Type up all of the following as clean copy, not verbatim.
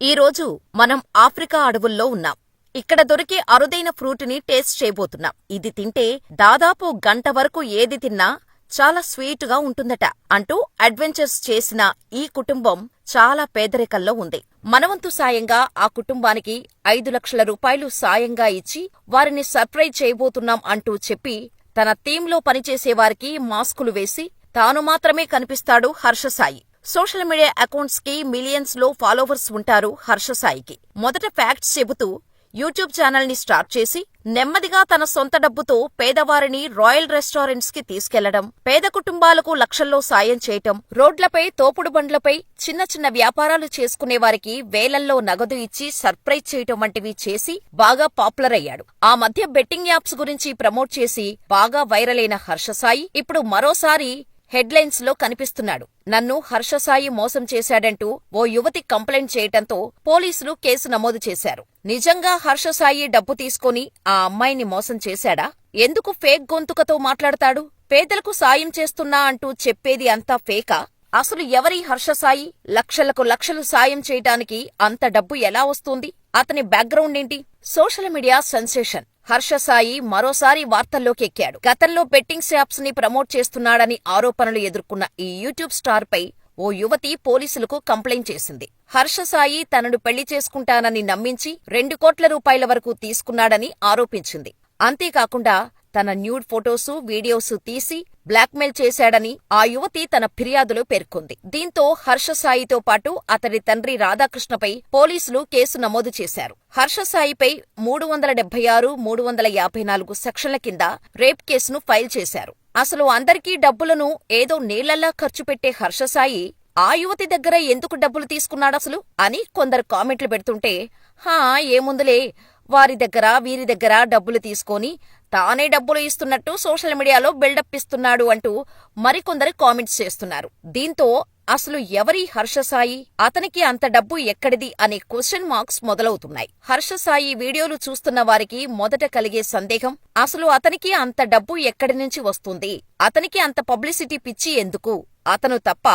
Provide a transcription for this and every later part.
ఈరోజు మనం ఆఫ్రికా అడవుల్లో ఉన్నాం. ఇక్కడ దొరికే అరుదైన ఫ్రూటుని టేస్ట్ చేయబోతున్నాం. ఇది తింటే దాదాపు గంట వరకు ఏది తిన్నా చాలా స్వీటుగా ఉంటుందట అంటూ అడ్వెంచర్స్ చేసిన ఈ కుటుంబం చాలా పేదరికంలో ఉంది. మనవంతు సాయంగా ఆ కుటుంబానికి 5 లక్షల రూపాయలు సాయంగా ఇచ్చి వారిని సర్ప్రైజ్ చేయబోతున్నాం అంటూ చెప్పి తన టీంలో పనిచేసేవారికి మాస్కులు వేసి తాను మాత్రమే కనిపిస్తాడు హర్షసాయి. సోషల్ మీడియా అకౌంట్స్ కి మిలియన్స్ లో ఫాలోవర్స్ ఉంటారు హర్షసాయికి. మొదట ఫ్యాక్ట్స్ చెబుతూ యూట్యూబ్ ఛానల్ ని స్టార్ట్ చేసి నెమ్మదిగా తన సొంత డబ్బుతో పేదవారిని రాయల్ రెస్టారెంట్స్ కి తీసుకెళ్లడం, పేద కుటుంబాలకు లక్షల్లో సాయం చేయటం, రోడ్లపై తోపుడు బండ్లపై చిన్న చిన్న వ్యాపారాలు చేసుకునేవారికి వేలల్లో నగదు ఇచ్చి సర్ప్రైజ్ చేయటం వంటివి చేసి బాగా పాపులర్ అయ్యాడు. ఆ మధ్య బెట్టింగ్ యాప్స్ గురించి ప్రమోట్ చేసి బాగా వైరల్ అయిన హర్షసాయి ఇప్పుడు మరోసారి హెడ్లైన్స్ లో కనిపిస్తున్నాడు. నన్ను హర్షసాయి మోసం చేశాడంటూ ఓ యువతి కంప్లైంట్ చేయటంతో పోలీసులు కేసు నమోదు చేశారు. నిజంగా హర్షసాయి డబ్బు తీసుకొని ఆ అమ్మాయిని మోసం చేశాడా? ఎందుకు ఫేక్ గొంతుకతో మాట్లాడతాడు? పేదలకు సాయం చేస్తున్నా అంటూ చెప్పేది అంతా ఫేకా? అసలు ఎవరి హర్షసాయి? లక్షలకు లక్షలు సాయం చేయటానికి అంత డబ్బు ఎలా వస్తుంది? అతని బ్యాక్గ్రౌండ్ ఏంటి? సోషల్ మీడియా సెన్సేషన్ హర్షసాయి మరోసారి వార్తల్లోకి ఎక్కాడు. గతంలో బెట్టింగ్ యాప్స్ ని ప్రమోట్ చేస్తున్నాడని ఆరోపణలు ఎదుర్కొన్న ఈ యూట్యూబ్ స్టార్ పై ఓ యువతి పోలీసులకు కంప్లైంట్ చేసింది. హర్షసాయి తనను పెళ్లి చేసుకుంటానని నమ్మించి 2 కోట్ల రూపాయల వరకు తీసుకున్నాడని ఆరోపించింది. అంతేకాకుండా తన న్యూడ్ ఫొటోసు, వీడియోసు తీసి బ్లాక్మెయిల్ చేశాడని ఆ యువతి తన ఫిర్యాదులో పేర్కొంది. దీంతో హర్షసాయితో పాటు అతడి తండ్రి రాధాకృష్ణపై పోలీసులు కేసు నమోదు చేశారు. హర్షసాయిపై 376, 354 సెక్షన్ల కింద రేప్ కేసును ఫైల్ చేశారు. అసలు అందరికీ డబ్బులను ఏదో నీళ్లలా ఖర్చు పెట్టే హర్షసాయి ఆ యువతి దగ్గర ఎందుకు డబ్బులు తీసుకున్నాడసలు అని కొందరు కామెంట్లు పెడుతుంటే, ఏముందులే, వారి దగ్గర వీరి దగ్గర డబ్బులు తీసుకొని తానే డబ్బులు ఇస్తున్నట్టు సోషల్ మీడియాలో బిల్డప్ ఇస్తున్నాడు అంటూ మరికొందరు కామెంట్స్ చేస్తున్నారు. దీంతో అసలు ఎవరి హర్షసాయి? అతనికి అంత డబ్బు ఎక్కడిది అనే క్వశ్చన్ మార్క్స్ మొదలవుతున్నాయి. హర్షసాయి వీడియోలు చూస్తున్న వారికి మొదట కలిగే సందేహం, అసలు అతనికి అంత డబ్బు ఎక్కడి నుంచి వస్తుంది? అతనికి అంత పబ్లిసిటీ పిచ్చి ఎందుకు? అతను తప్ప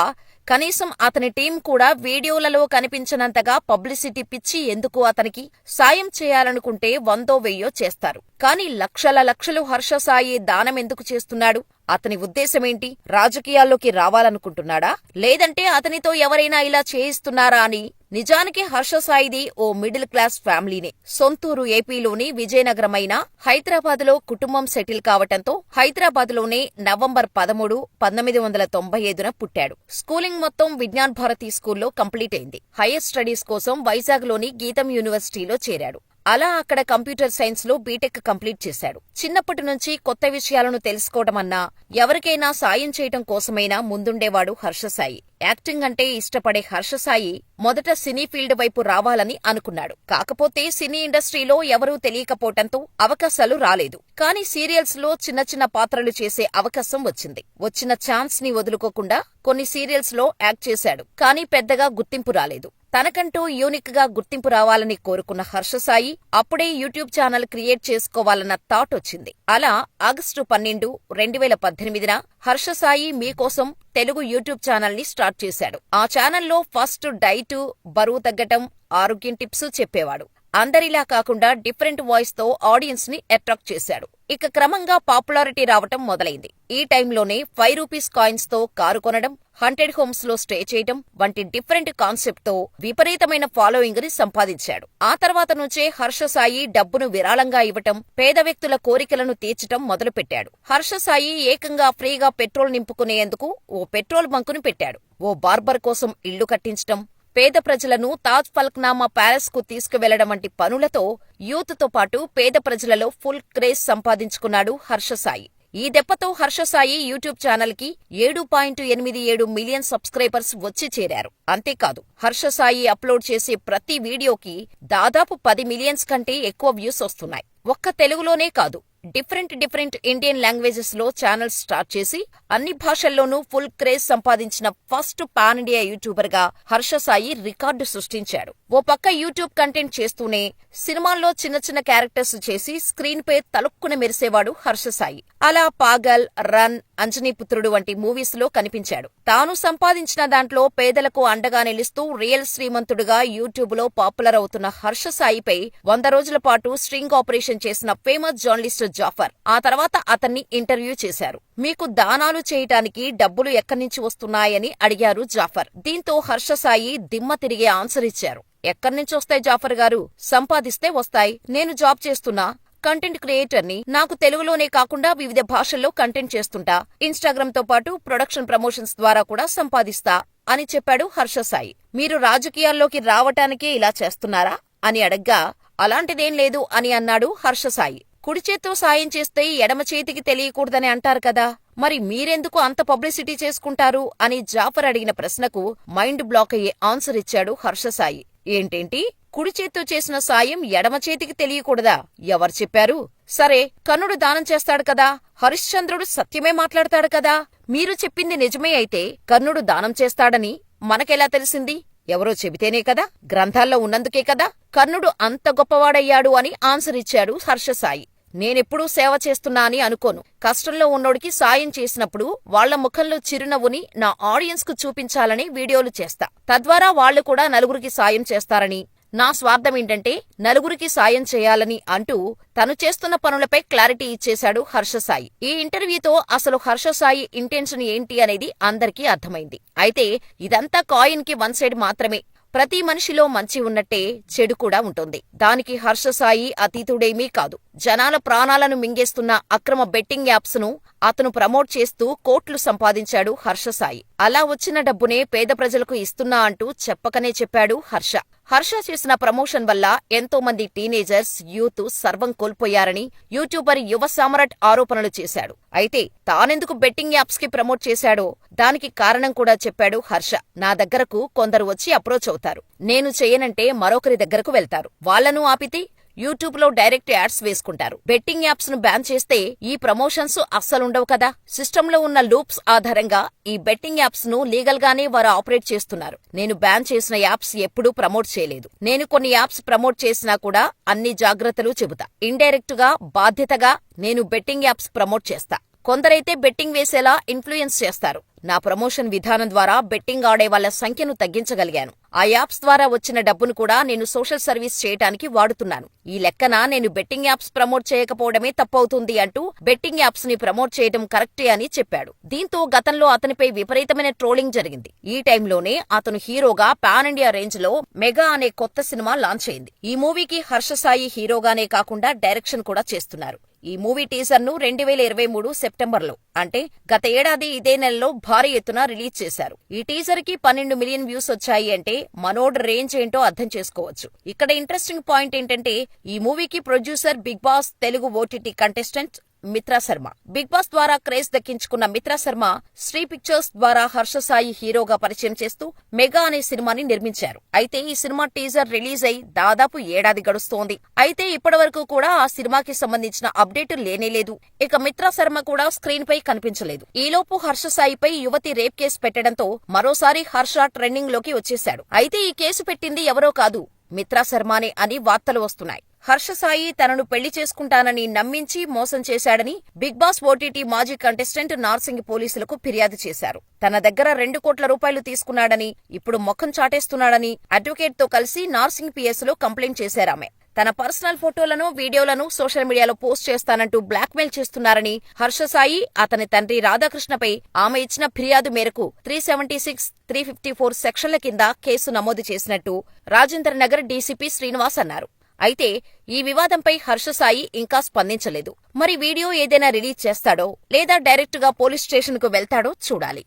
కనీసం అతని టీం కూడా వీడియోలలో కనిపించనంతగా పబ్లిసిటీ పిచ్చి ఎందుకు? అతనికి సాయం చేయాలనుకుంటే 100-1000 చేస్తారు. కాని లక్షల లక్షలు హర్షసాయి దానమెందుకు చేస్తున్నాడు? అతని ఉద్దేశమేంటి? రాజకీయాల్లోకి రావాలనుకుంటున్నాడా? లేదంటే అతనితో ఎవరైనా ఇలా చేయిస్తున్నారా అని? నిజానికి హర్షసాయిది ఓ మిడిల్ క్లాస్ ఫ్యామిలీనే. సొంతూరు ఏపీలోని విజయనగరమైన హైదరాబాద్లో కుటుంబం సెటిల్ కావటంతో హైదరాబాద్లోనే నవంబర్ 13, 1995న పుట్టాడు. స్కూలింగ్ మొత్తం విజ్ఞాన్ భారతి స్కూల్లో కంప్లీట్ అయింది. హైయర్ స్టడీస్ కోసం వైజాగ్లోని గీతం యూనివర్సిటీలో చేరాడు. అలా అక్కడ కంప్యూటర్ సైన్స్ లో బీటెక్ కంప్లీట్ చేశాడు. చిన్నప్పటి నుంచి కొత్త విషయాలను తెలుసుకోవటమన్నా, ఎవరికైనా సాయం చేయటం కోసమైనా ముందుండేవాడు హర్షసాయి. యాక్టింగ్ అంటే ఇష్టపడే హర్షసాయి మొదట సినీ ఫీల్డ్ వైపు రావాలని అనుకున్నాడు. కాకపోతే సినీ ఇండస్ట్రీలో ఎవరూ తెలియకపోవటంతో అవకాశాలు రాలేదు. కానీ సీరియల్స్ లో చిన్న చిన్న పాత్రలు చేసే అవకాశం వచ్చింది. వచ్చిన ఛాన్స్ ని వదులుకోకుండా కొన్ని సీరియల్స్ లో యాక్ట్ చేశాడు. కానీ పెద్దగా గుర్తింపు రాలేదు. తనకంటూ యూనిక్ గా గుర్తింపు రావాలని కోరుకున్న హర్షసాయి అప్పుడే యూట్యూబ్ ఛానల్ క్రియేట్ చేసుకోవాలన్న థాట్ వచ్చింది. అలా ఆగస్టు 12, 2018న హర్షసాయి మీకోసం తెలుగు యూట్యూబ్ ఛానల్ ని స్టార్ట్ చేశాడు. ఆ ఛానల్లో ఫస్ట్ డైటు, బరువు తగ్గటం, ఆరోగ్యం టిప్స్ చెప్పేవాడు. అందరిలా కాకుండా డిఫరెంట్ వాయిస్ తో ఆడియన్స్ ని అట్రాక్ట్ చేశాడు. ఇక క్రమంగా పాపులారిటీ రావటం మొదలైంది. ఈ టైంలోనే 5 రూపీస్ కాయిన్స్ తో కారు కొనడం, హంటెడ్ హోమ్స్ లో స్టే చేయటం వంటి డిఫరెంట్ కాన్సెప్ట్ తో విపరీతమైన ఫాలోయింగ్ ని సంపాదించాడు. ఆ తర్వాత నుంచే హర్షసాయి డబ్బును విరాళంగా ఇవ్వటం, పేద వ్యక్తుల కోరికలను తీర్చటం మొదలుపెట్టాడు. హర్షసాయి ఏకంగా ఫ్రీగా పెట్రోల్ నింపుకునేందుకు ఓ పెట్రోల్ బంకును పెట్టాడు. ఓ బార్బర్ కోసం ఇళ్లు కట్టించటం, పేద ప్రజలను తాజ్ ఫల్క్నామా ప్యాలెస్ కు తీసుకువెళ్లడం వంటి పనులతో యూత్ తో పాటు పేద ప్రజలలో ఫుల్ క్రేజ్ సంపాదించుకున్నాడు హర్షసాయి. ఈ దెబ్బతో హర్షసాయి యూట్యూబ్ ఛానల్ కి 7.87 మిలియన్ సబ్స్క్రైబర్స్ వచ్చి చేరారు. అంతేకాదు, హర్షసాయి అప్లోడ్ చేసే ప్రతి వీడియోకి దాదాపు 10 మిలియన్స్ కంటే ఎక్కువ వ్యూస్ వస్తున్నాయి. ఒక్క తెలుగులోనే కాదు, డిఫరెంట్ ఇండియన్ లాంగ్వేజెస్ లో ఛానల్స్ స్టార్ట్ చేసి అన్ని భాషల్లోనూ ఫుల్ క్రేజ్ సంపాదించిన ఫస్ట్ పాన్ ఇండియా యూట్యూబర్ గా హర్ష సాయి రికార్డు సృష్టించాడు. ఓ పక్క యూట్యూబ్ కంటెంట్ చేస్తూనే సినిమాల్లో చిన్న క్యారెక్టర్స్ చేసి స్క్రీన్ పై తలుక్కున మెరిసేవాడు హర్ష సాయి. అలా పాగల్, రన్, అంజనీపుత్రుడు వంటి మూవీస్ లో కనిపించాడు. తాను సంపాదించిన దాంట్లో పేదలకు అండగా నిలుస్తూ రియల్ శ్రీమంతుడుగా యూట్యూబ్ లో పాపులర్ అవుతున్న హర్ష సాయిపై 100 రోజుల పాటు స్ట్రింగ్ ఆపరేషన్ చేసిన ఫేమస్ జర్నలిస్ట్ జాఫర్ ఆ తర్వాత అతన్ని ఇంటర్వ్యూ చేశారు. మీకు దానాలు చేయటానికి డబ్బులు ఎక్కడ్నుంచి వస్తున్నాయని అడిగారు జాఫర్. దీంతో హర్ష సాయి దిమ్మ తిరిగే ఆన్సర్ ఇచ్చారు. ఎక్కడ్నుంచి వస్తాయి జాఫర్ గారు? సంపాదిస్తే వస్తాయి. నేను జాబ్ చేస్తున్నా, కంటెంట్ క్రియేటర్ని. నాకు తెలుగులోనే కాకుండా వివిధ భాషల్లో కంటెంట్ చేస్తుంటా. ఇన్స్టాగ్రామ్ తో పాటు ప్రొడక్షన్ ప్రమోషన్స్ ద్వారా కూడా సంపాదిస్తా అని చెప్పాడు హర్ష సాయి. మీరు రాజకీయాల్లోకి రావటానికే ఇలా చేస్తున్నారా అని అడగ్గా అలాంటిదేం లేదు అని అన్నాడు హర్ష సాయి. కుడి చేత్తో సాయం చేస్తే ఎడమ చేతికి తెలియకూడదని అంటారు కదా, మరి మీరెందుకు అంత పబ్లిసిటీ చేసుకుంటారు అని జాఫర్ అడిగిన ప్రశ్నకు మైండ్ బ్లాక్ అయ్యే ఆన్సర్ ఇచ్చాడు హర్ష సాయి. ఏంటేంటి, కుడి చేత్తో చేసిన సాయం ఎడమ చేతికి తెలియకూడదా? ఎవరు చెప్పారు? సరే, కర్ణుడు దానం చేస్తాడు కదా, హరిశ్చంద్రుడు సత్యమే మాట్లాడతాడు కదా. మీరు చెప్పింది నిజమే అయితే కర్ణుడు దానం చేస్తాడని మనకెలా తెలిసింది? ఎవరో చెబితేనే కదా, గ్రంథాల్లో ఉన్నందుకే కదా కర్ణుడు అంత గొప్పవాడయ్యాడు అని ఆన్సర్ ఇచ్చాడు హర్ష సాయి. నేనెప్పుడూ సేవ చేస్తున్నా అని అనుకోను. కష్టంలో ఉన్నోడికి సాయం చేసినప్పుడు వాళ్ల ముఖంలో చిరునవ్వుని నా ఆడియన్స్ కు చూపించాలని వీడియోలు చేస్తా. తద్వారా వాళ్లు కూడా నలుగురికి సాయం చేస్తారని, నా స్వార్థమేంటంటే నలుగురికి సాయం చేయాలని అంటూ తను చేస్తున్న పనులపై క్లారిటీ ఇచ్చేశాడు హర్ష సాయి. ఈ ఇంటర్వ్యూతో అసలు హర్ష సాయి ఇంటెన్షన్ ఏంటి అనేది అందరికీ అర్థమైంది. అయితే ఇదంతా కాయిన్ కి వన్ సైడ్ మాత్రమే. ప్రతి మనిషిలో మంచి ఉన్నట్టే చెడు కూడా ఉంటుంది. దానికి హర్ష సాయి అతీతుడేమీ కాదు. జనాల ప్రాణాలను మింగేస్తున్న అక్రమ బెట్టింగ్ యాప్స్ ను అతను ప్రమోట్ చేస్తూ కోట్లు సంపాదించాడు హర్ష సాయి. అలా వచ్చిన డబ్బునే పేద ప్రజలకు ఇస్తున్నా అంటూ చెప్పకనే చెప్పాడు హర్ష. హర్ష చేసిన ప్రమోషన్ వల్ల ఎంతో మంది టీనేజర్స్, యూత్ సర్వం కోల్పోయారని యూట్యూబర్ యువ సామ్రాట్ ఆరోపణలు చేశాడు. అయితే తానెందుకు బెట్టింగ్ యాప్స్ కి ప్రమోట్ చేశాడో దానికి కారణం కూడా చెప్పాడు హర్ష. నా దగ్గరకు కొందరు వచ్చి అప్రోచ్ అవుతారు. నేను చేయనంటే మరొకరి దగ్గరకు వెళ్తారు. వాళ్లను ఆపితే యూట్యూబ్ లో డైరెక్ట్ యాడ్స్ వేసుకుంటారు. బెట్టింగ్ యాప్స్ ను బ్యాన్ చేస్తే ఈ ప్రమోషన్స్ అస్సలుండవు కదా. సిస్టంలో ఉన్న లూప్స్ ఆధారంగా ఈ బెట్టింగ్ యాప్స్ ను లీగల్ గానే వారు ఆపరేట్ చేస్తున్నారు. నేను బ్యాన్ చేసిన యాప్స్ ఎప్పుడూ ప్రమోట్ చేయలేదు. నేను కొన్ని యాప్స్ ప్రమోట్ చేసినా కూడా అన్ని జాగ్రత్తలు చెబుతా. ఇండైరెక్ట్ గా, బాధ్యతగా నేను బెట్టింగ్ యాప్స్ ప్రమోట్ చేస్తా. కొందరైతే బెట్టింగ్ వేసేలా ఇన్ఫ్లుయెన్స్ చేస్తారు. నా ప్రమోషన్ విధానం ద్వారా బెట్టింగ్ ఆడే వాళ్ల సంఖ్యను తగ్గించగలిగాను. ఆ యాప్స్ ద్వారా వచ్చిన డబ్బును కూడా నేను సోషల్ సర్వీస్ చేయటానికి వాడుతున్నాను. ఈ లెక్కన నేను బెట్టింగ్ యాప్స్ ప్రమోట్ చేయకపోవడమే తప్పవుతుంది అంటూ బెట్టింగ్ యాప్స్ ని ప్రమోట్ చేయడం కరెక్టే అని చెప్పాడు. దీంతో గతంలో అతనిపై విపరీతమైన ట్రోలింగ్ జరిగింది. ఈ టైంలోనే అతను హీరోగా పాన్ ఇండియా రేంజ్ లో మెగా అనే కొత్త సినిమా లాంచ్ అయింది. ఈ మూవీకి హర్ష సాయి హీరోగానే కాకుండా డైరెక్షన్ కూడా చేస్తున్నారు. ఈ మూవీ టీజర్ ను 2023 సెప్టెంబర్లో అంటే గత ఏడాది ఇదే నెలలో భారీ ఎత్తున రిలీజ్ చేశారు. ఈ టీజర్ కి 12 మిలియన్ వ్యూస్ వచ్చాయి అంటే మనోడ్ రేంజ్ ఏంటో అర్థం చేసుకోవచ్చు. ఇక్కడ ఇంట్రెస్టింగ్ పాయింట్ ఏంటంటే ఈ మూవీకి producer Bigg Boss Telugu OTT contestant Mitra Sharma. Bigg Boss ద్వారా క్రేజ్ దక్కించుకున్న మిత్రా శర్మ శ్రీ పిక్చర్స్ ద్వారా హర్ష సాయి హీరోగా పరిచయం చేస్తూ మెగా అనే సినిమాని నిర్మించారు. అయితే ఈ సినిమా టీజర్ రిలీజ్ అయి దాదాపు ఏడాది గడుస్తోంది. అయితే ఇప్పటివరకు కూడా ఆ సినిమాకి సంబంధించిన అప్డేట్ లేనేలేదు. ఇక మిత్రా శర్మ కూడా స్క్రీన్ పై కనిపించలేదు. ఈలోపు హర్ష సాయిపై యువతి రేప్ కేసు పెట్టడంతో మరోసారి హర్ష ట్రెండింగ్ లోకి వచ్చేశాడు. అయితే ఈ కేసు పెట్టింది ఎవరో కాదు, మిత్రా శర్మనే అని వార్తలు వస్తున్నాయి. హర్ష సాయి తనను పెళ్లి చేసుకుంటానని నమ్మించి మోసం చేశాడని బిగ్ బాస్ ఓటీటీ మాజీ కంటెస్టెంట్ నార్సింగ్ పోలీసులకు ఫిర్యాదు చేశారు. తన దగ్గర 2 కోట్ల రూపాయలు తీసుకున్నాడని, ఇప్పుడు ముఖం చాటేస్తున్నాడని అడ్వకేట్ తో కలిసి నార్సింగ్ పిఎస్ లో కంప్లైంట్ చేశారామె. తన పర్సనల్ ఫోటోలను, వీడియోలను సోషల్ మీడియాలో పోస్ట్ చేస్తానంటూ బ్లాక్మెయిల్ చేస్తున్నారని హర్ష సాయి, అతని తండ్రి రాధాకృష్ణపై ఆమె ఇచ్చిన ఫిర్యాదు మేరకు 376, 354 సెక్షన్ల కింద కేసు నమోదు చేసినట్టు రాజేంద్ర నగర్ డీసీపీ శ్రీనివాస్ అన్నారు. అయితే ఈ వివాదంపై హర్ష సాయి ఇంకా స్పందించలేదు. మరి వీడియో ఏదైనా రిలీజ్ చేస్తాడో లేదా డైరెక్ట్ గా పోలీస్ స్టేషన్ కు వెళ్తాడో చూడాలి.